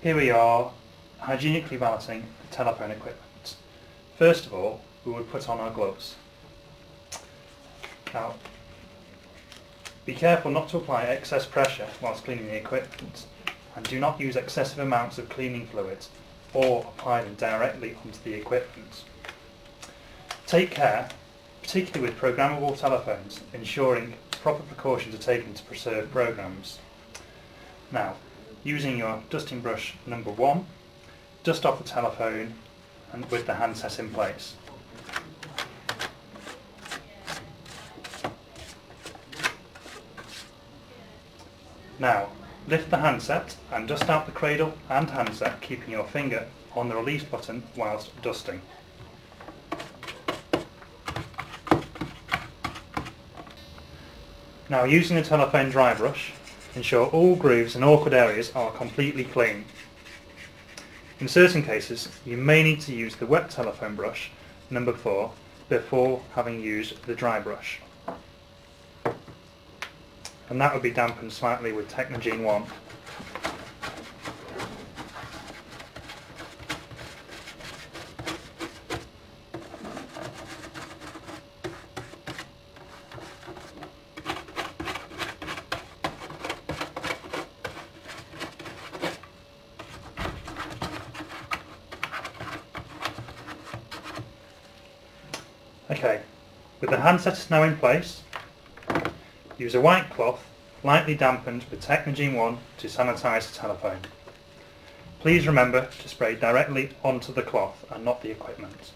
Here we are hygienically balancing the telephone equipment. First of all, we would put on our gloves. Now, be careful not to apply excess pressure whilst cleaning the equipment, and do not use excessive amounts of cleaning fluids or apply them directly onto the equipment. Take care, particularly with programmable telephones, ensuring proper precautions are taken to preserve programs. Now, using your dusting brush number 1, dust off the telephone and with the handset in place. Now, lift the handset and dust out the cradle and handset, keeping your finger on the release button whilst dusting. Now, using the telephone dry brush, ensure all grooves and awkward areas are completely clean. In certain cases, you may need to use the wet telephone brush, number 4, before having used the dry brush. And that would be dampened slightly with Technogene 1. Okay, with the handset now in place, use a white cloth lightly dampened with Technogene 1 to sanitize the telephone. Please remember to spray directly onto the cloth and not the equipment.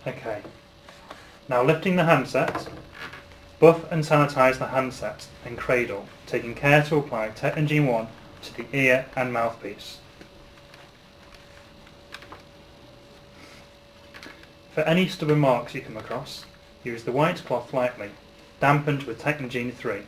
Okay, now lifting the handset, buff and sanitize the handset and cradle, taking care to apply Technogene 1 to the ear and mouthpiece. For any stubborn marks you come across, use the white cloth lightly, dampened with Technogene 3.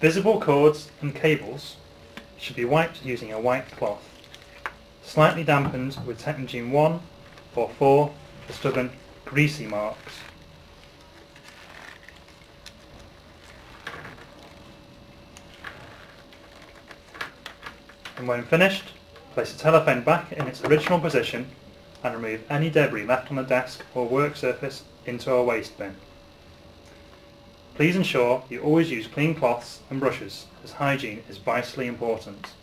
Visible cords and cables should be wiped using a white cloth, slightly dampened with Technogene 1 or 4 for stubborn, greasy marks. And when finished, place the telephone back in its original position and remove any debris left on the desk or work surface into a waste bin. Please ensure you always use clean cloths and brushes, as hygiene is vitally important.